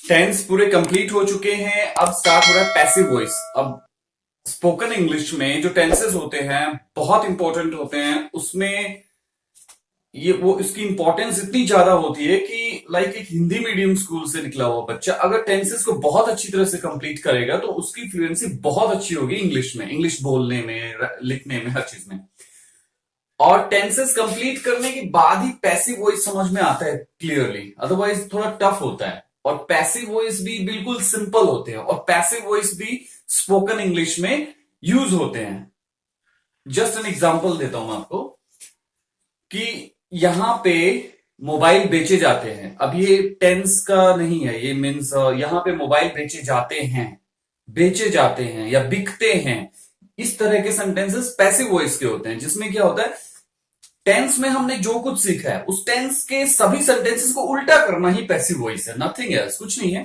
Tense पूरे complete हो चुके हैं। अब स्टार्ट हो रहा है पैसिव वॉइस। अब स्पोकन इंग्लिश में जो टेंसेस होते हैं बहुत इंपॉर्टेंट होते हैं। उसमें ये वो इसकी इंपॉर्टेंस इतनी ज्यादा होती है कि लाइक एक हिंदी मीडियम स्कूल से निकला हुआ बच्चा अगर टेंसेस को बहुत अच्छी तरह से कंप्लीट करेगा तो उसकी फ्लुएंसी बहुत अच्छी होगी इंग्लिश में, इंग्लिश बोलने में, लिखने में, हर चीज में। और टेंसेस कंप्लीट करने के बाद ही पैसिव वॉइस समझ में आता है क्लियरली, अदरवाइज थोड़ा टफ होता है। और पैसिव वॉइस भी बिल्कुल सिंपल होते हैं और पैसिव वॉइस भी स्पोकन इंग्लिश में यूज होते हैं। जस्ट एन एग्जांपल देता हूं मैं आपको कि यहां पे मोबाइल बेचे जाते हैं। अब ये टेंस का नहीं है, ये मीन्स यहां पे मोबाइल बेचे जाते हैं, बेचे जाते हैं या बिकते हैं। इस तरह के सेंटेंसेस पैसिव वॉइस के होते हैं जिसमें क्या होता है, टेंस में हमने जो कुछ सीखा है उस टेंस के सभी सेंटेंसेस को उल्टा करना ही पैसिव वॉइस है, नथिंग एल्स, कुछ नहीं है।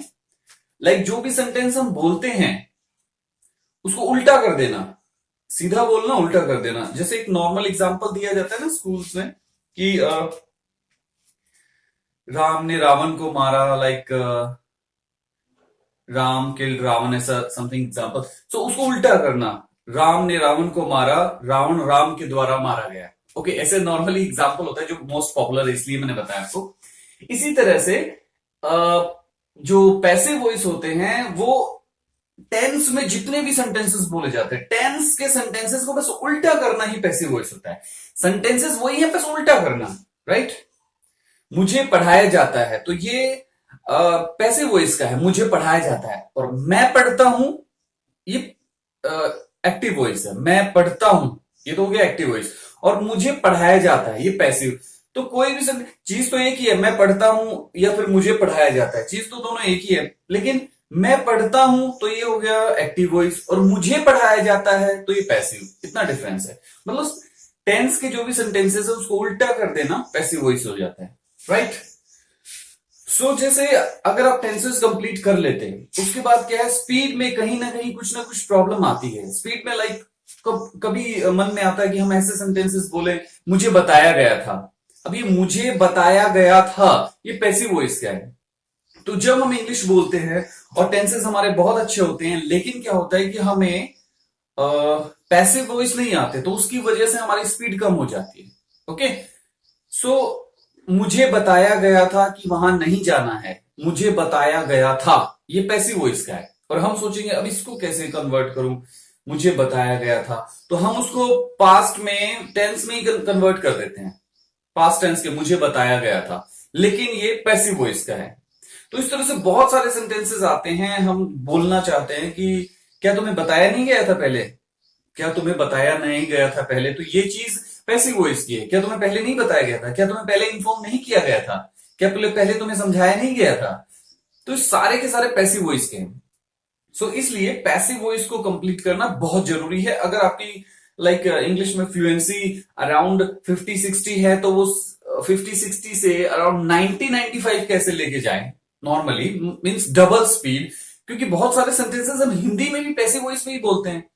लाइक जो भी सेंटेंस हम बोलते हैं उसको उल्टा कर देना, सीधा बोलना उल्टा कर देना। जैसे एक नॉर्मल एग्जांपल दिया जाता है ना स्कूल्स में कि राम ने रावण को मारा, लाइक राम किल्ड रावण, ऐसा समथिंग एग्जांपल। सो उसको उल्टा करना, राम ने रावण को मारा, रावण राम के द्वारा मारा गया। ओके, ऐसे नॉर्मली एग्जांपल होता है जो मोस्ट पॉपुलर है, इसलिए मैंने बताया आपको। इसी तरह से जो पैसिव वॉइस होते हैं वो टेंस में जितने भी सेंटेंसेस बोले जाते हैं, टेंस के सेंटेंसेस को बस उल्टा करना ही पैसिव वॉइस होता है। सेंटेंसेस वही है, बस उल्टा करना, राइट। मुझे पढ़ाया जाता है तो ये पैसिव वॉइस का है, मुझे पढ़ाया जाता है। और मैं पढ़ता हूं, ये एक्टिव वॉइस है, मैं पढ़ता हूं, ये तो हो गया एक्टिव वॉइस। और मुझे पढ़ाया जाता है, ये पैसिव। तो कोई भी चीज तो एक ही है, मैं पढ़ता हूं या फिर मुझे पढ़ाया जाता है, चीज तो दोनों एक ही है। लेकिन मैं पढ़ता हूं तो ये हो गया एक्टिव वॉइस और मुझे पढ़ाया जाता है तो ये पैसिव। इतना डिफरेंस है। मतलब टेंस के जो भी सेंटेंसेस है उसको उल्टा कर देना पैसिव वॉइस हो जाता है, राइट। सो जैसे अगर आप टेंसेस कंप्लीट कर लेते हैं उसके बाद क्या है, स्पीड में कहीं ना कुछ प्रॉब्लम आती है। स्पीड में लाइक कभी मन में आता है कि हम ऐसे सेंटेंसेस बोले, मुझे बताया गया था। अब ये मुझे बताया गया था, ये पैसिव वॉइस क्या है। तो जब हम इंग्लिश बोलते हैं और टेंसेस हमारे बहुत अच्छे होते हैं, लेकिन क्या होता है कि हमें पैसिव वॉइस नहीं आते तो उसकी वजह से हमारी स्पीड कम हो जाती है। ओके, सो मुझे बताया गया था कि वहां नहीं जाना है, मुझे बताया गया था, ये पैसिव वॉइस का है। और हम सोचेंगे अब इसको कैसे कन्वर्ट करूं, मुझे बताया गया था, तो हम उसको पास्ट में टेंस में ही कन्वर्ट कर देते हैं, पास्ट टेंस के मुझे बताया गया था, लेकिन ये पैसिव वॉइस का है। तो इस तरह से बहुत सारे सेंटेंसेस आते हैं, हम बोलना चाहते हैं कि क्या तुम्हें बताया नहीं गया था पहले, क्या तुम्हें बताया नहीं गया था पहले, तो ये चीज पैसिव वॉइस की है। क्या तुम्हें पहले नहीं बताया गया था, क्या तुम्हें पहले इन्फॉर्म नहीं किया गया था, क्या पहले तुम्हें समझाया नहीं गया था। तो इस सारे के सारे पैसिव वॉइस के हैं। सो इसलिए पैसिव वॉइस को कंप्लीट करना बहुत जरूरी है। अगर आपकी लाइक इंग्लिश में फ्लुएंसी अराउंड 50-60 है तो वो 50-60 से अराउंड 90-95 कैसे लेके जाए, नॉर्मली मीन्स डबल स्पीड। क्योंकि बहुत सारे सेंटेंसेस हम हिंदी में भी पैसिव वॉइस में ही बोलते हैं।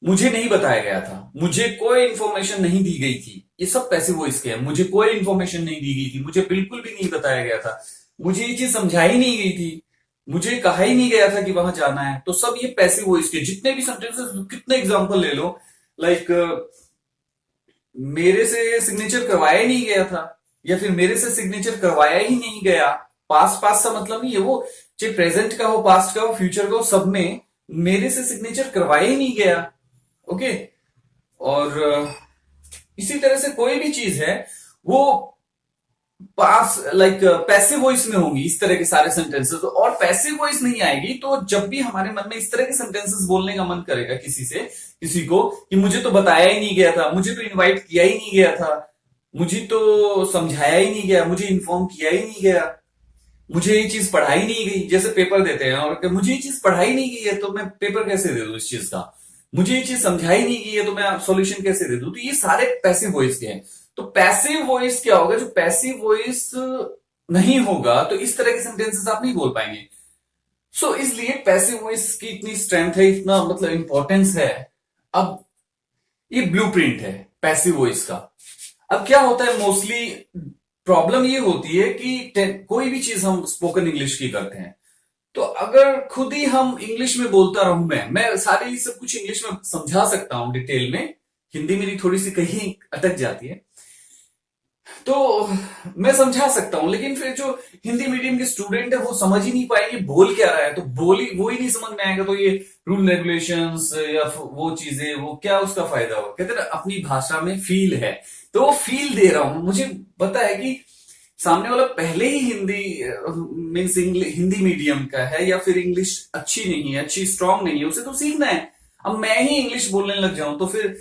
मुझे नहीं बताया गया था, मुझे कोई इंफॉर्मेशन नहीं दी गई थी, ये सब पैसिव वॉइस के हैं। मुझे कोई इंफॉर्मेशन नहीं दी गई थी, मुझे बिल्कुल भी नहीं बताया गया था, मुझे ये चीज समझाई नहीं गई थी, मुझे कहा ही नहीं गया था कि वहां जाना है। तो सब ये पैसिव वॉइस के जितने भी सेंटेंसेस, कितने एग्जांपल ले लो, लाइक मेरे से सिग्नेचर करवाया ही नहीं गया था, या फिर मेरे से सिग्नेचर करवाया ही नहीं गया। पास्ट पास्ट सा मतलब नहीं है वो, चाहे प्रेजेंट का हो, पास्ट का हो, फ्यूचर का हो, सब में मेरे से सिग्नेचर करवाया ही नहीं गया। ओके, और इसी तरह से कोई भी चीज है वो पास लाइक पैसिव वॉइस में होंगी, इस तरह के सारे सेंटेंसेस। और पैसिव वॉइस नहीं आएगी तो जब भी हमारे मन में इस तरह के सेंटेंसेस बोलने का मन करेगा किसी से, किसी को, कि मुझे तो बताया ही नहीं गया था, मुझे तो इनवाइट किया ही नहीं गया था, मुझे तो समझाया ही नहीं गया, मुझे इन्फॉर्म किया ही नहीं गया, मुझे ये चीज पढ़ाई नहीं गई। जैसे पेपर देते हैं और मुझे ये चीज पढ़ाई नहीं गई है तो मैं पेपर कैसे दे दूं इस चीज का, मुझे ये चीज समझाई नहीं गई है तो मैं सॉल्यूशन कैसे दे दूं। तो ये सारे पैसिव वॉइस के हैं। तो पैसिव वॉइस क्या होगा, जो पैसिव वॉइस नहीं होगा तो इस तरह के सेंटेंसेस आप नहीं बोल पाएंगे। सो इसलिए पैसिव वॉइस की इतनी स्ट्रेंथ है, इतना मतलब इंपॉर्टेंस है। अब ये ब्लूप्रिंट है पैसिव वॉइस का। अब क्या होता है, मोस्टली प्रॉब्लम ये होती है कि कोई भी चीज हम स्पोकन इंग्लिश की करते हैं तो अगर खुद ही हम इंग्लिश में बोलता रहूं, मैं सारे सब कुछ इंग्लिश में समझा सकता हूं डिटेल में, हिंदी मेरी थोड़ी सी कहीं अटक जाती है, तो मैं समझा सकता हूं, लेकिन फिर जो हिंदी मीडियम के स्टूडेंट है वो समझ ही नहीं पाएंगे बोल क्या रहा है, तो बोली वो ही नहीं समझ में आएगा, तो ये रूल रेगुलेशंस या वो चीजें, वो क्या उसका फायदा होगा। कहते हैं ना, अपनी भाषा में फील है, तो वो फील दे रहा हूं। मुझे पता है कि सामने वाला पहले ही हिंदी मीन्स हिंदी मीडियम का है, या फिर इंग्लिश अच्छी नहीं है, अच्छी स्ट्रांग नहीं है, उसे तो सीखना है। अब मैं ही इंग्लिश बोलने लग जाऊं तो फिर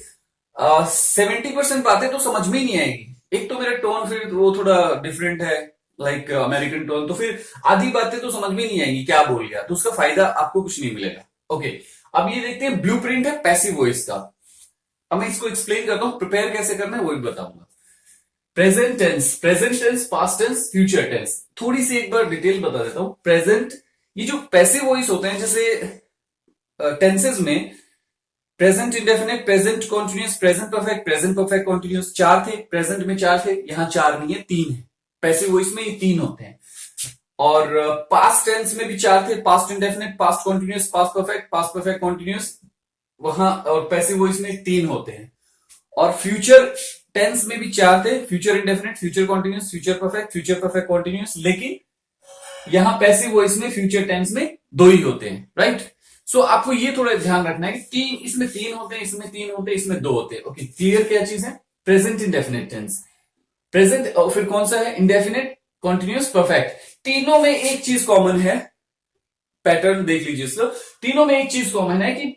70% बातें तो समझ में ही नहीं आएगी। एक तो मेरा टोन फिर वो थोड़ा डिफरेंट है, लाइक अमेरिकन टोन, तो फिर आधी बातें तो समझ में नहीं आएंगी क्या बोल गया, तो उसका फायदा आपको कुछ नहीं मिलेगा। ओके, अब ये देखते हैं ब्लूप्रिंट है पैसिव वॉइस का। अब मैं इसको एक्सप्लेन करता हूं, प्रिपेयर कैसे करना है वो भी बताऊंगा। Present tense, past tense, future tense, थोड़ी सी एक बार डिटेल बता देता हूं। प्रेजेंट, ये जो पैसिव वॉइस होते हैं, जैसे टेंसेस में present indefinite, present continuous, present perfect continuous, चार थे प्रेजेंट में, चार थे, यहां चार नहीं है, तीन है। पैसिव वॉइस में ये तीन होते हैं। और पास्ट टेंस में भी चार थे, past indefinite, past continuous, past perfect continuous, वहां और पैसिव वॉइस में तीन होते हैं। और फ्यूचर टेंस में भी चार थे, future indefinite, future continuous, future perfect continuous, लेकिन यहां पैसिव वॉइस में फ्यूचर टेंस में दो ही होते हैं, राइट। सो आपको ये थोड़ा ध्यान रखना है कि तीन, इसमें तीन होते हैं, इसमें तीन होते हैं, इसमें दो होते हैं। ओके, क्लियर क्या चीज है। प्रेजेंट इंडेफिनिट टेंस, प्रेजेंट, और फिर कौन सा है, इंडेफिनिट, कॉन्टिन्यूस, परफेक्ट। तीनों में एक चीज कॉमन है, पैटर्न देख लीजिए इसको, तीनों में एक चीज कॉमन है कि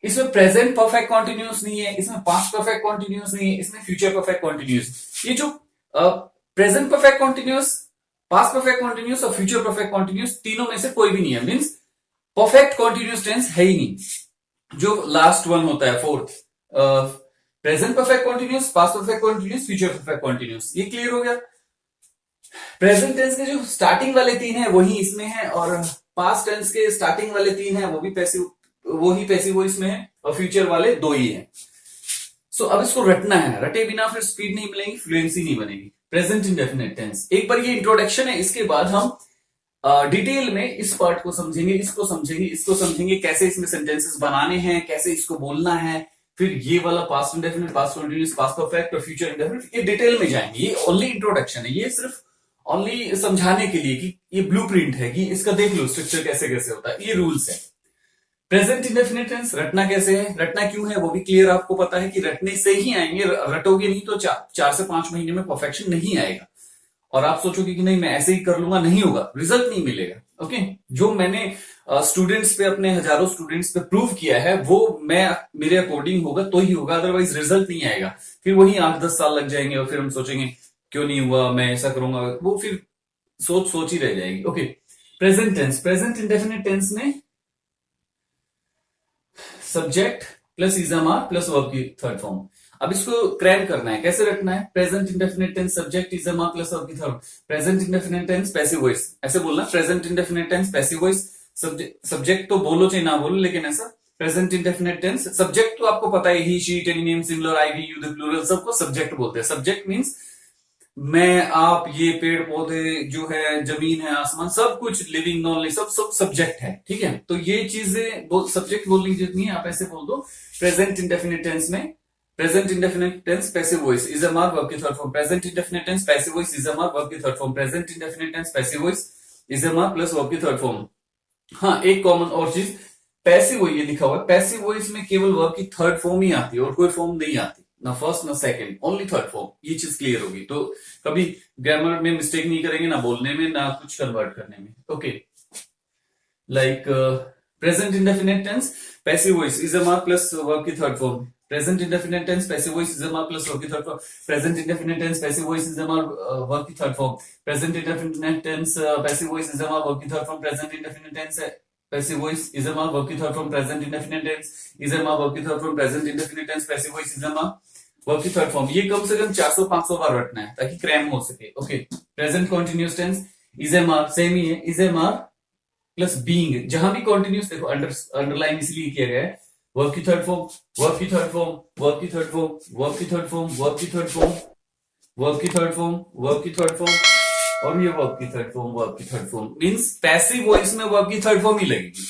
इसमें प्रेजेंट परफेक्ट कॉन्टिन्यूस नहीं है, इसमें पास्ट परफेक्ट कॉन्टिन्यूस नहीं है, इसमें फ्यूचर परफेक्ट कॉन्टिन्यूस। ये जो present perfect continuous, past perfect continuous और फ्यूचर परफेक्ट कॉन्टिन्यूस, तीनों में से कोई भी नहीं है, मीन्स परफेक्ट कॉन्टिन्यूस टेंस है ही नहीं। जो लास्ट वन होता है, fourth, present perfect continuous, past perfect continuous, future perfect continuous, ये क्लियर हो गया। प्रेजेंट टेंस के जो स्टार्टिंग वाले तीन है वही इसमें है, और पास्ट टेंस के स्टार्टिंग वाले तीन है वो भी पैसिव, वो ही पैसिव वॉइस में है, और फ्यूचर वाले दो ही है। सो अब इसको रटना है, रटे बिना फिर स्पीड नहीं मिलेगी, फ्लुएंसी नहीं बनेगी। प्रेजेंट इंडेफिनिट टेंस, एक बार ये इंट्रोडक्शन है, इसके बाद हम डिटेल में इस पार्ट को समझेंगे, इसको समझेंगे, इसको समझेंगे, कैसे इसमें सेंटेंसेस बनाने हैं, कैसे इसको बोलना है, फिर ये वाला past indefinite, past continuous, past perfect और फ्यूचर इंडेफिनिट, ये डिटेल में जाएंगे। ये ओनली इंट्रोडक्शन है, ये सिर्फ ओनली समझाने के लिए कि ये ब्लूप्रिंट है, कि इसका देख लो स्ट्रक्चर कैसे कैसे होता है, ये रूल्स है। प्रेजेंट इंडेफिनिट टेंस रटना कैसे है, रटना क्यों है वो भी क्लियर आपको पता है कि रटने से ही आएंगे, रटोगे नहीं तो 4 से 5 महीने में परफेक्शन नहीं आएगा, और आप सोचोगे कि नहीं मैं ऐसे ही कर लूंगा, नहीं होगा, रिजल्ट नहीं मिलेगा। ओके, जो मैंने स्टूडेंट्स पे, अपने हजारों स्टूडेंट्स पे प्रूव किया है, वो मैं मेरे अकॉर्डिंग होगा तो ही होगा, अदरवाइज रिजल्ट नहीं आएगा। फिर वही 8-10 साल लग जाएंगे, और फिर हम सोचेंगे क्यों नहीं हुआ, मैं ऐसा करूंगा, वो फिर सोच ही रह जाएगी। Okay, present tense, present indefinite tense में subject plus is am plus verb की थर्ड फॉर्म। अब इसको क्रैम करना है, कैसे रखना है, present indefinite tense subject is am plus verb की third, present indefinite tense passive voice, ऐसे बोलना, present indefinite tense passive voice, subject तो बोलो चाहे ना बोलो, लेकिन ऐसा प्रेजेंट इंडेफिनिट टेंस, सब्जेक्ट तो आपको पता है, he, she, it, any name, singular, I, we, you, the plural, सबको सब्जेक्ट बोलते हैं। सब्जेक्ट मींस मैं, आप, ये, पेड़ पौधे जो है, जमीन है, आसमान, सब कुछ, लिविंग नॉन लिविंग, सब सब्जेक्ट है, ठीक है। तो ये चीजें सब्जेक्ट बोलने की जितनी है, आप ऐसे बोल दो। प्रेजेंट इंडेफिनिट टेंस में present indefinite tense passive voice, is a mark, verb की third form, present indefinite tense passive voice, is a mark, verb की third form, present indefinite tense passive voice, is a mark plus verb की third form. हाँ, एक common और चीज, passive voice, ये लिखा हुआ है, पैसिव वॉइस में केवल वर्ब की थर्ड फॉर्म ही आती है, और कोई फॉर्म नहीं आती, ना फर्स्ट ना सेकंड, ओनली थर्ड फॉर्म। ये चीज क्लियर होगी, तो कभी ग्रामर में मिस्टेक नहीं करेंगे, ना बोलने में, ना कुछ कन्वर्ट करने में। Okay, like present indefinite tense passive voice, is a mark plus verb की third form, present indefinite tense passive voice, is a mark plus verb की third form, present indefinite tense passive voice, is a mark, verb की third form, present indefinite tense passive voice, is a mark, verb की third form, present indefinite tense passive voice, is a mark, verb की third form, present indefinite tense, is a mark, verb की third form, present indefinite tense passive voice, is a mark, verb की third form. ये कम से कम 400-500 बार रटना है, ताकि cram हो सके। Okay, present continuous tense, is a mark, same ही है, is a mark plus being, जहां भी कॉन्टिन्यूस, देखो अंडरलाइन इसलिए किया गया है, वर्ब की थर्ड फॉर्म, वर्ब की थर्ड फॉर्म, वर्ब की थर्ड फॉर्म, वर्ब की थर्ड फॉर्म, वर्ब की थर्ड फॉर्म, वर्ब की थर्ड फॉर्म, वर्ब की थर्ड फॉर्म, और ये वर्ब की थर्ड फॉर्म, वर्ब की third form means passive voice में वर्ब की थर्ड फॉर्म ही लगेगी।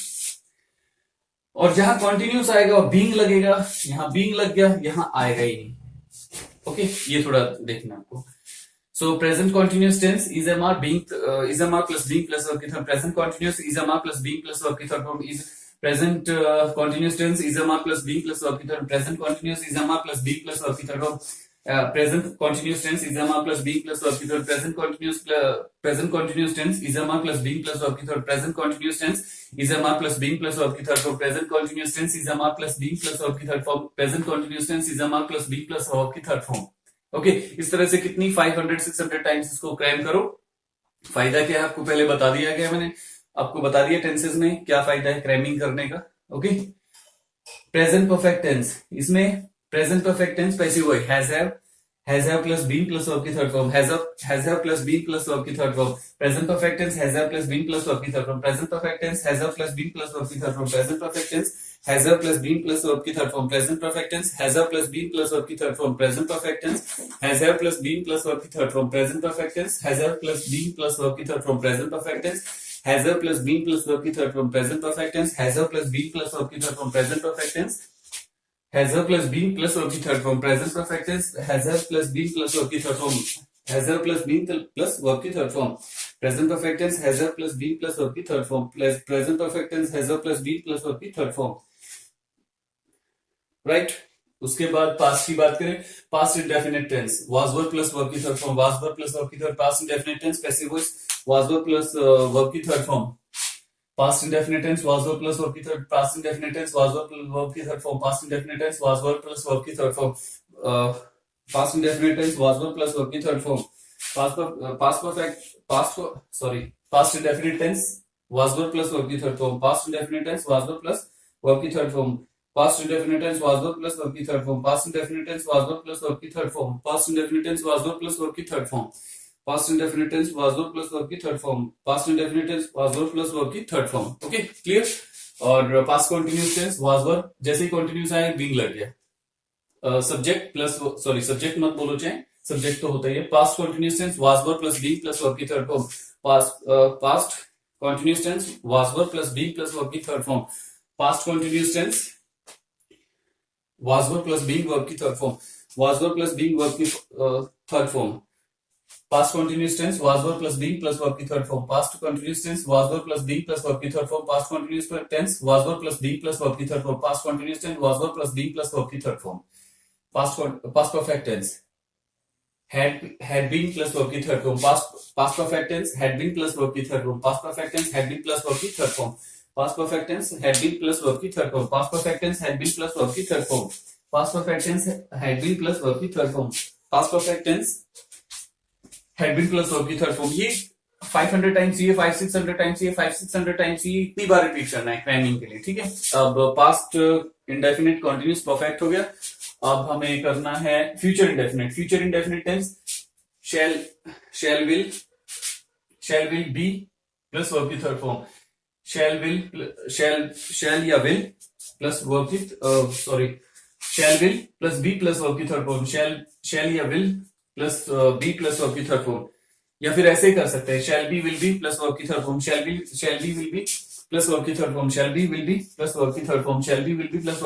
और जहां कॉन्टिन्यूस आएगा वो बीइंग लगेगा, यहां बीइंग लग गया, यहां आएगा ही नहीं। ओके, ये थोड़ा देखना आपको। So present continuous tense is am are being, is am are plus being plus verb की third, present continuous is am are plus being plus verb की third form is present continuous tense is am are plus being plus verb की third, present continuous is am are plus being plus verb की third form, present continuous tense is am plus being plus verb की third, present continuous tense is am plus being plus verb की third, present continuous tense is am plus being plus verb की third form, present continuous tense is am plus being plus verb की third form, present continuous tense is am plus being plus verb की third form। Okay, इस तरह से कितनी 500-600 times इसको cram करो। फायदा क्या है आपको पहले बता दिया गया, मैंने आपको बता दिया टेंसेस में क्या फायदा है क्रैमिंग करने का। ओके, प्रेजेंट परफेक्ट टेंस, इसमें present perfect tense passive voice has have plus being plus verb की third form, has have plus being plus verb की third form, present perfect tense has have plus being plus verb की third form, present perfect tense has have plus being plus verb की third form, present perfect tense has have plus being plus verb की third form, present perfect tense has have plus being plus verb की third form, present perfect tense has have plus being plus verb की third form, present perfect tense has have plus being plus verb की third form, present perfect tense has a plus being plus verb की third form, present perfect tense has a plus being plus verb की third form, present perfect tense has a plus being plus verb की third form, present perfect tense has a plus being plus verb की third form, has a plus being plus verb की third form, present perfect tense has a plus being plus verb की third form, present perfect tense has a plus being plus verb की third form, right. उसके बाद past की बात करें, past indefinite tense was verb plus verb की third form, was verb plus verb की third, past indefinite tense passive voice was verb plus verb की third form, past indefinite tense was verb plus verb की third, past indefinite tense was verb plus verb की third form, past indefinite tense was verb plus verb की third form, past indefinite tense was verb plus verb की third form, past indefinite tense was verb plus verb की third form, past indefinite tense was verb plus verb की third form, past indefinite tense was verb plus verb की third form, past indefinite tense was verb plus verb की third form, past indefinite tense was verb plus verb की third form, past indefinite tense was verb plus verb की third form, past indefinite tense was verb plus verb की third form। Okay, clear. और past continuous tense was verb, जैसे ही continuous आया being लग गया, subject plus sorry subject मत बोलो, चाहे सब्जेक्ट तो होता ही है। past continuous tense was verb plus being plus verb की third form, past continuous tense was verb plus being plus verb की third form, past continuous tense was verb plus being verb की third form, was verb plus being verb की third form, past continuous tense was verb plus being plus verb की third form, past continuous tense was verb plus being plus verb की third form, past continuous tense was verb plus being plus verb की third form, past continuous tense was verb plus being plus verb की third form, past perfect tense had been plus verb की third form, past perfect tense had been plus verb की third form, past perfect tense had been plus verb की third form, past perfect tense had been plus verb की third form, past perfect tense had been plus verb की third form, past perfect tense had been plus verb की third form, past perfect tense had been plus verb की third form। ये 500 times, ये 500-600 times, ये 500-600 times, ये इतनी बार repeat करना है क्रैमिंग के लिए, ठीक है। अब पास्ट इंडेफिनिट कॉन्टिन्यूस परफेक्ट हो गया, अब हमें करना है future indefinite. Future indefinite tense shall will be plus verb की थर्ड फॉर्म, shall या will प्लस वर्ब की shall will plus be plus verb की थर्ड फॉर्म, shall या will plus be plus verb की थर्ड फॉर्म, या फिर ऐसे ही कर सकते हैं shall be will be plus verb की third form, shall be will be plus verb की third form, shall be will be plus verb की third form, shall be will be plus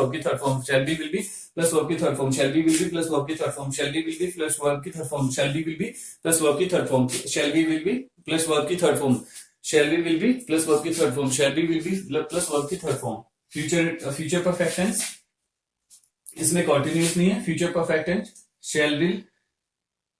verb की third form, shall be will be plus verb की third form, shall be will be plus verb की third form, shall be will be plus verb की third form, shall be will be plus verb की third form, shall be will be plus verb की third form, shall be will be plus verb की third form, shall be will be plus verb की third form. Future perfect tense, इसमें continuous नहीं है। Future perfect tense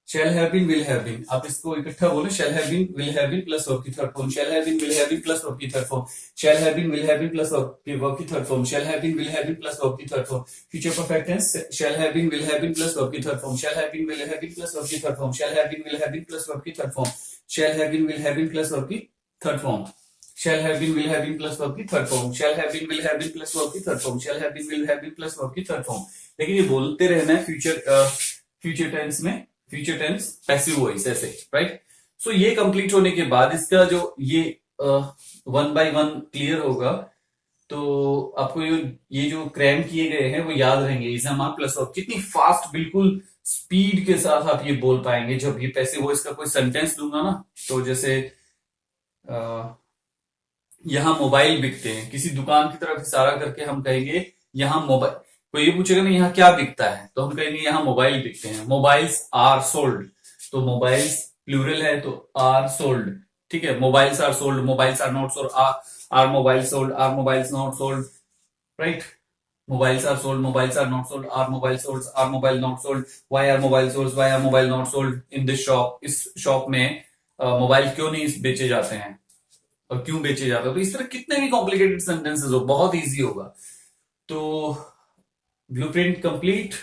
shall have been will have been, आप इसको इकट्ठा बोलो, shall have been will have been plus verb की third form, shall have been will have been plus verb की third form, shall have been will have been plus verb की third form, shall have been will have been plus verb की third form. Future perfect tense shall have been will have been plus verb की third form, shall have been will have been plus verb की third form, shall have been will have been plus verb की third form, shall have been will have been plus verb की third form, shall have been will have been plus verb की third form, shall have been will have been plus verb की third form, shall have been will have been plus verb की third form. लेकिन ये बोलते रहना है future tense में, future tense passive voice ऐसे, राइट। सो ये कंप्लीट होने के बाद इसका जो ये 1 by 1 क्लियर होगा, तो आपको ये जो क्रैम किए गए हैं वो याद रहेंगे। Is am are plus verb, कितनी फास्ट, बिल्कुल स्पीड के साथ आप ये बोल पाएंगे जब ये पैसिव वॉइस का कोई सेंटेंस दूंगा ना। तो जैसे यहाँ मोबाइल बिकते हैं, किसी दुकान की तरफ इशारा करके हम कहेंगे यहाँ मोबाइल। कोई ये पूछेगा ना यहाँ क्या बिकता है, तो हम कहेंगे यहाँ मोबाइल बिकते हैं, मोबाइल्स आर सोल्ड। तो मोबाइल्स प्लूरल है तो आर सोल्ड, ठीक है। Mobiles are sold, mobiles are not sold, are mobile sold, are mobiles not sold, right. Mobiles are sold, mobiles are not sold, are mobile sold, are mobile not sold, why are mobile sold, why are mobile not sold in this shop. इस shop में mobile क्यों नहीं बेचे जाते हैं और क्यों बेचे जाते हैं। तो इस तरह कितने भी कॉम्प्लिकेटेड सेंटेंसेस हो, बहुत इजी होगा। तो ब्लूप्रिंट कंप्लीट।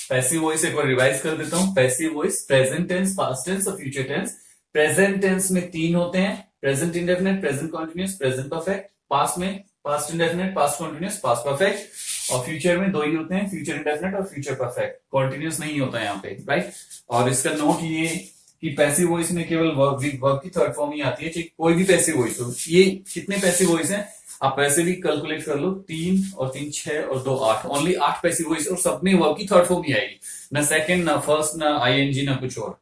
पैसिव वॉइस एक बार रिवाइज कर देता हूं। Passive voice present tense, past tense और फ्यूचर टेंस। प्रेजेंट टेंस में 3 होते हैं, present indefinite, present continuous, present perfect. Past में past indefinite, past continuous, past perfect. और फ्यूचर में 2 ही होते हैं, फ्यूचर इंडेफिनिट और फ्यूचर परफेक्ट। कॉन्टिन्यूस नहीं होता है यहाँ पे, राइट। और इसका नोट ये कि पैसिव वॉइस में केवल वर्ब की थर्ड फॉर्म ही आती है, चाहे कोई भी पैसिव वॉइस हो। ये कितने पैसिव वॉइस हैं आप वैसे भी कैलकुलेट कर लो, 3 और 3 6 और 2 8, ओनली 8 पैसिव वॉइस, और सब में वर्ब की थर्ड फॉर्म ही आएगी, ना सेकंड, ना फर्स्ट, ना आईएनजी, ना कुछ और।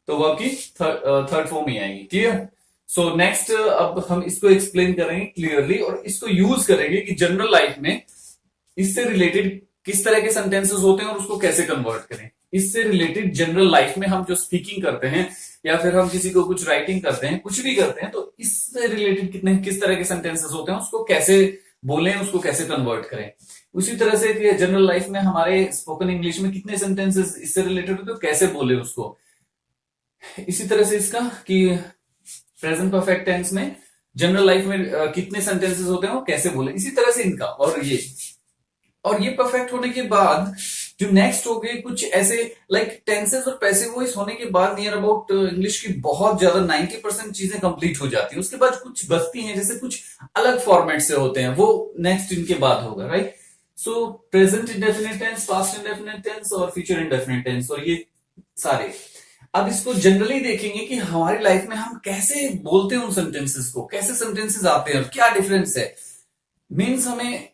तो वर्ब की थर्ड फॉर्म ही आएगी, क्लियर। सो नेक्स्ट अब हम इसको एक्सप्लेन करेंगे क्लियरली और इसको यूज करेंगे कि जनरल लाइफ में इससे रिलेटेड किस तरह के सेंटेंसेस होते हैं और उसको कैसे कन्वर्ट करें। इससे रिलेटेड जनरल लाइफ में हम जो स्पीकिंग करते हैं या फिर हम किसी को कुछ राइटिंग करते हैं, कुछ भी करते हैं, तो इससे रिलेटेड किस तरह के सेंटेंसेस होते हैं, उसको कैसे बोलें, उसको कैसे कन्वर्ट करें। उसी तरह से जनरल लाइफ में हमारे स्पोकन इंग्लिश में कितने सेंटेंसेस इससे रिलेटेड होते हैं, कैसे बोले उसको। इसी तरह से इसका कि प्रेजेंट परफेक्ट टेंस में जनरल लाइफ में कितने सेंटेंसेस होते हैं वो कैसे बोले, इसी तरह से इनका। और ये परफेक्ट होने के बाद जो नेक्स्ट हो गए कुछ ऐसे लाइक टेंसेस और पैसिव वॉइस होने के बाद नियर अबाउट इंग्लिश की बहुत ज्यादा 90% चीजें कंप्लीट हो जाती हैं। उसके बाद कुछ बचती हैं, जैसे कुछ अलग फॉर्मेट से होते हैं, वो नेक्स्ट इनके बाद होगा, right. So present indefinite tense, past indefinite tense और फ्यूचर इंडेफिनिट टेंस, और ये सारे। अब इसको जनरली देखेंगे कि हमारी लाइफ में हम कैसे बोलते हैं उन सेंटेंसेस को, कैसे सेंटेंसेस आते हैं और क्या डिफरेंस है। मीन्स हमें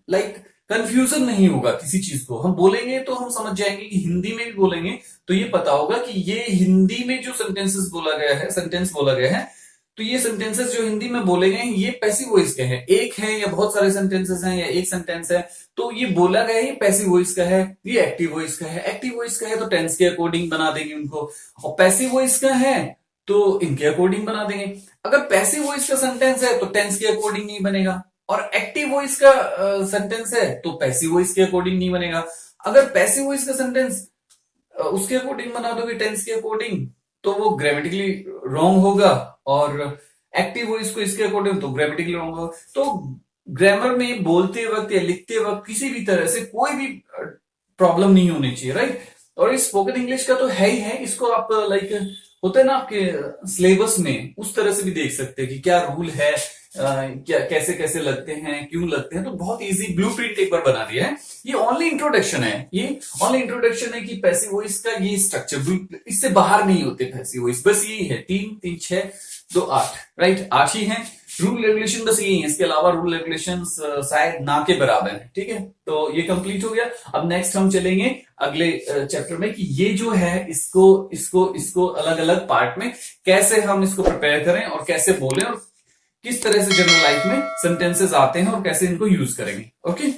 लाइक कंफ्यूजन नहीं होगा किसी चीज को। हम बोलेंगे तो हम समझ जाएंगे कि हिंदी में भी बोलेंगे तो ये पता होगा कि ये हिंदी में जो सेंटेंसेस बोला गया है, सेंटेंस बोला गया है, तो ये सेंटेंसेस जो हिंदी में बोले गए हैं ये पैसिव वॉइस के हैं। एक है या बहुत सारे सेंटेंसेस हैं या एक सेंटेंस है, तो ये बोला गया है ये पैसिव वॉइस का है, ये एक्टिव वॉइस का है। एक्टिव वॉइस का है तो टेंस के अकॉर्डिंग बना देंगे उनको, और पैसिव वॉइस का है तो इनके अकॉर्डिंग बना देंगे। अगर पैसिव वॉइस का सेंटेंस है तो टेंस के अकॉर्डिंग नहीं बनेगा, और एक्टिव वॉइस का सेंटेंस है तो पैसिव वॉइस के अकॉर्डिंग नहीं बनेगा। अगर पैसिव वॉइस का सेंटेंस उसके अकॉर्डिंग बना दोगे टेंस के अकॉर्डिंग, तो वो ग्रामेटिकली रॉन्ग होगा, और एक्टिव वॉइस को इसके अकॉर्डिंग तो ग्रामेटिकली रॉन्ग होगा। तो ग्रामर में बोलते वक्त या लिखते वक्त किसी भी तरह से कोई भी प्रॉब्लम नहीं होनी चाहिए, राइट। और इस स्पोकन इंग्लिश का तो है ही है, इसको आप लाइक होता है ना आपके सिलेबस में, उस तरह से भी देख सकते हैं कि क्या रूल है, क्या कैसे कैसे लगते हैं, क्यों लगते हैं। तो बहुत इजी ब्लूप्रिंट एक बार बना दिया है। ये ओनली इंट्रोडक्शन है, ये ओनली इंट्रोडक्शन है कि पैसिव वॉइस का ये स्ट्रक्चर, इससे बाहर नहीं होते पैसिव वॉइस। बस यही है 3 3 6 2 8, राइट, 8 ही है। रूल रेगुलेशन बस यही है, इसके अलावा रूल रेगुलेशन शायद ना के बराबर है, ठीक है। तो ये कंप्लीट हो गया। अब नेक्स्ट हम चलेंगे अगले चैप्टर में कि ये जो है इसको इसको इसको अलग अलग पार्ट में कैसे हम इसको प्रिपेयर करें और कैसे बोलें और किस तरह से जनरल लाइफ में सेंटेंसेस आते हैं और कैसे इनको यूज करेंगे। ओके।